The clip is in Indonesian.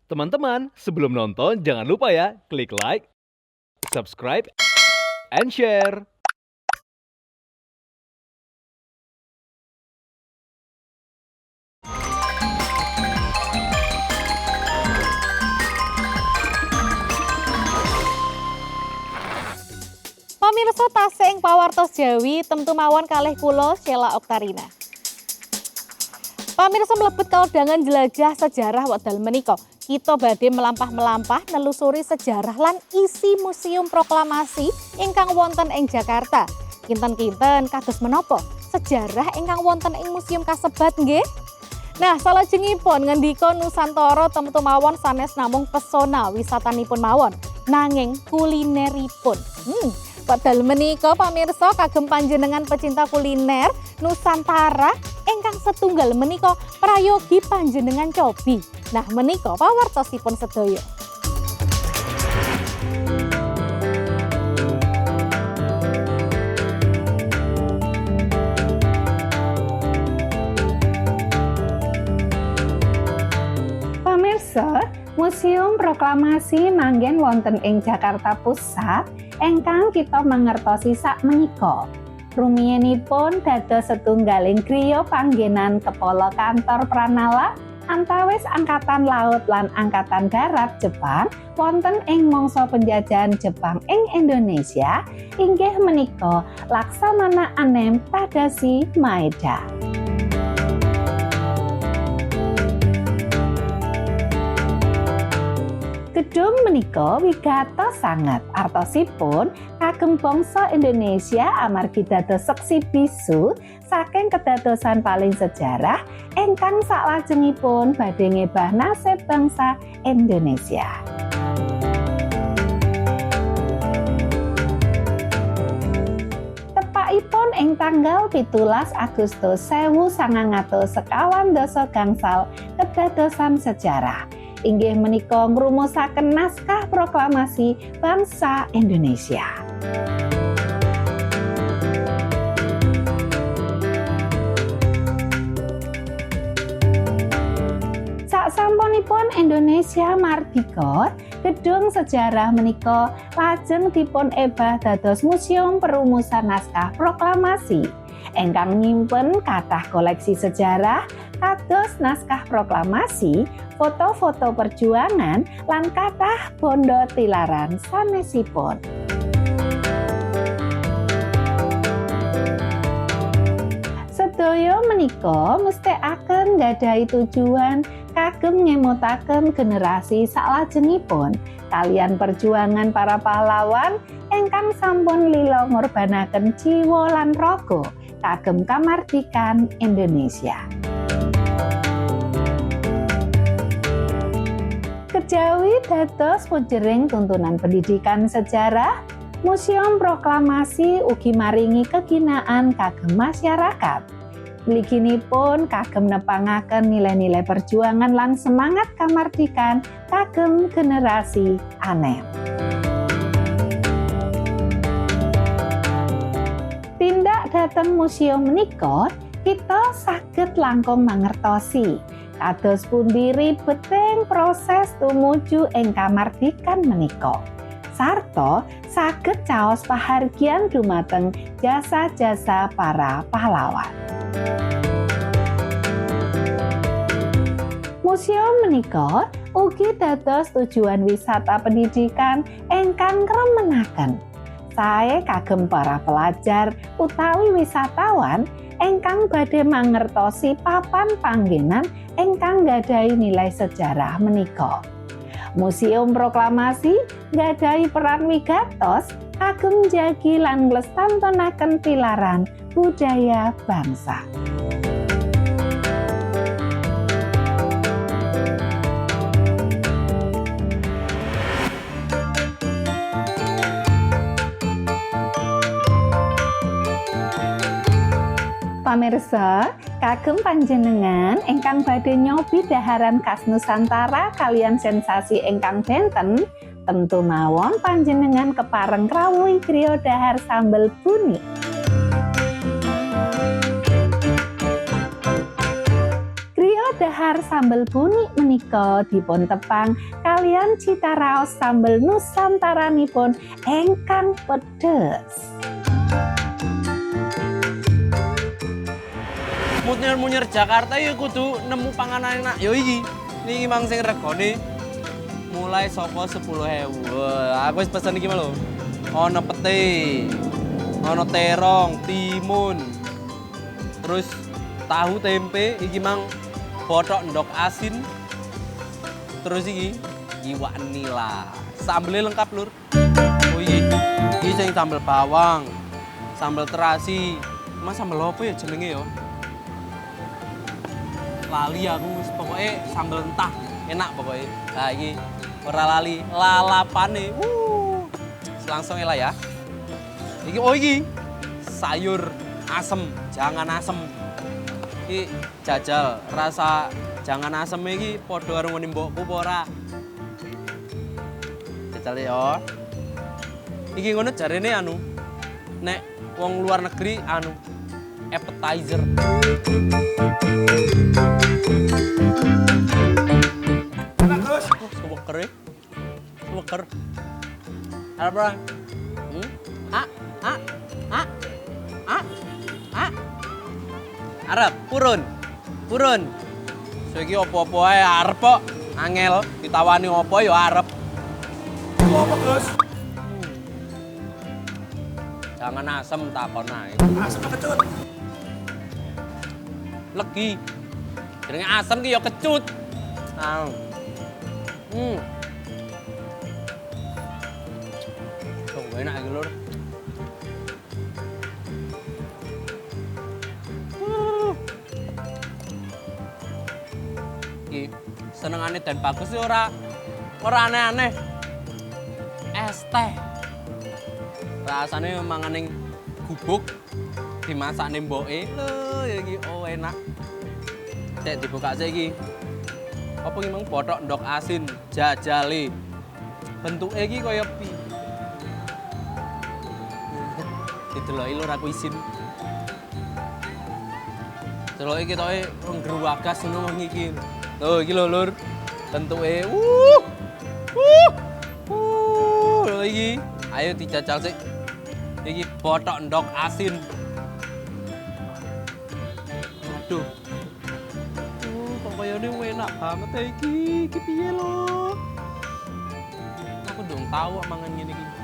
Teman-teman, sebelum nonton jangan lupa ya klik like, subscribe, and share. Pamirsa tasih ing pawartos Jawi temtu mawon kalih kula Sheila Oktarina. Pamirsa mlebet kaundangan jelajah sejarah wekdal menika. Kita badhe melampah-melampah nelusuri sejarah lan isi Museum Proklamasi ingkang wonten ing Jakarta. Kinten-kinten kados menapa sejarah ingkang wonten ing museum kasebat nggih? Nah, salajengipun ngendika Nusantara temtu mawon sanes namung pesona wisatanipun mawon, nanging kulineripun. Wekdal menika pamirsa kagem panjenengan pecinta kuliner Nusantara ingkang setunggal menika prayogi panjenengan cobi. Nah, menika pawartosipun sedaya. Pamirsa, Museum Proklamasi manggen wonten ing Jakarta Pusat ingkang kita mangertosi sakmenika. Rumiyenipun dados setunggaling griya panggenan kepala kantor Pranala antawis Angkatan Laut lan Angkatan Darat Jepang wonten ing mangsa penjajahan Jepang ing Indonesia inggih menika Laksamana Anem Tadashi Maeda. Gedung menika wigatos sanget artosipun kagem bangsa Indonesia amargi dados seksi bisu saking kedadosan paling sejarah ingkang saklajengipun badhe ngebah nasib bangsa Indonesia. Tepakipun ing tanggal 17 Agustus 1952 gangsal kedadosan sejarah inggih menika ngrumusaken naskah proklamasi bangsa Indonesia. Sasampunipun Indonesia mardika, gedung sejarah menika lajeng dipun ebah dados Museum Perumusan Naskah Proklamasi ingkang nyimpen kathah koleksi sejarah kados naskah proklamasi, foto-foto perjuangan lan kathah bondo tilaran sanesipun. Sedaya menika mestikaken nggadahi tujuan kagem ngemutaken generasi salajengipun kalian perjuangan para pahlawan ingkang sampun lila ngorbanaken jiwa lan raga kagem kamardikan Indonesia. Kejawi dados pujering tuntunan pendidikan sejarah, Museum Proklamasi ugi maringi keginaan kagem masyarakat. Mliginipun kagem nepangaken nilai-nilai perjuangan lan semangat kamardikan kagem generasi anem. Tindak dhateng museum menika kita saged langkung mangertosi kados pundi ribeting proses tumuju ing kamardikan menika. Sarta saged caos pahargyan dumateng jasa-jasa para pahlawan. Museum menika ugi dados tujuan wisata pendidikan ingkang remenaken sae kagem para pelajar utawi wisatawan ingkang badhe mangertosi papan panggenan ingkang nggadhahi nilai sejarah menika. Museum Proklamasi nggadhahi peran wigatos kagem njagi lan nglestantanaken tilaran budaya bangsa. Pamirsa, kagem panjenengan ingkang badhe nyobi daharan khas Nusantara kalian sensasi ingkang benten, tentu mawon panjenengan kepareng krawuhi griya dahar sambel buni. dhahar sambel buni menika dipun tepang kalian cita raos sambel nusantaranipun ingkang pedes. Munyer-munyer Jakarta ya kudu nemu panganan enak. Yo iki. Niki mang sing regane mulai saka 10.000. Wah, aku wis pesen iki lho. Ono pete, ono terong, timun. Terus tahu tempe iki mang botok ndok asin. Terus iki iwak nila. Sambelnya lengkap, Lur. Oh iya. Iki sing sambel bawang, sambel terasi. Mas sambel apa ya jenenge ya? Lali aku pokoknya sambel entah enak pokoknya. Nah iki ora lali lalapane. Langsung lah ya. Iki oh iki sayur asem, jangan asem. Iki jajal rasa jangan asem iki padha karo ngene mbokku apa ora. Jajal ya. Iki ngono jarene anu. Nek wong luar negeri anu appetizer. Enak Gus. Seweker ya. Seweker. Apa? Arep purun. Purun. Saiki apa-apa ae arep kok. Angel ditawani apa ya arep. Apa Gus? Jangan asem takon ae. Asam kecut. Legi. Jenenge asem ki ya kecut. Ah. Oh, enak iki, Lur. Iki senengane Dan Bagus sih ora aneh-aneh. Es teh. Rasane manganing gubuk dimasakne mboke. Lho, ya iki oh enak. Cek dibuka sik iki. Apa iki mang botok ndok asin, jajale. Bentuke iki kaya pi. Dideloki lur aku isin. Deloki ketoke nggeruwagas ngono wengi iki. Tuh iki lho lur. Bentuke lho iki. Ayo dijajal sik. Iki botok ndok asin. Aduh. Kok kayane enak banget iki. Iki piye lho? Aku ndung tahu mangan ngene iki.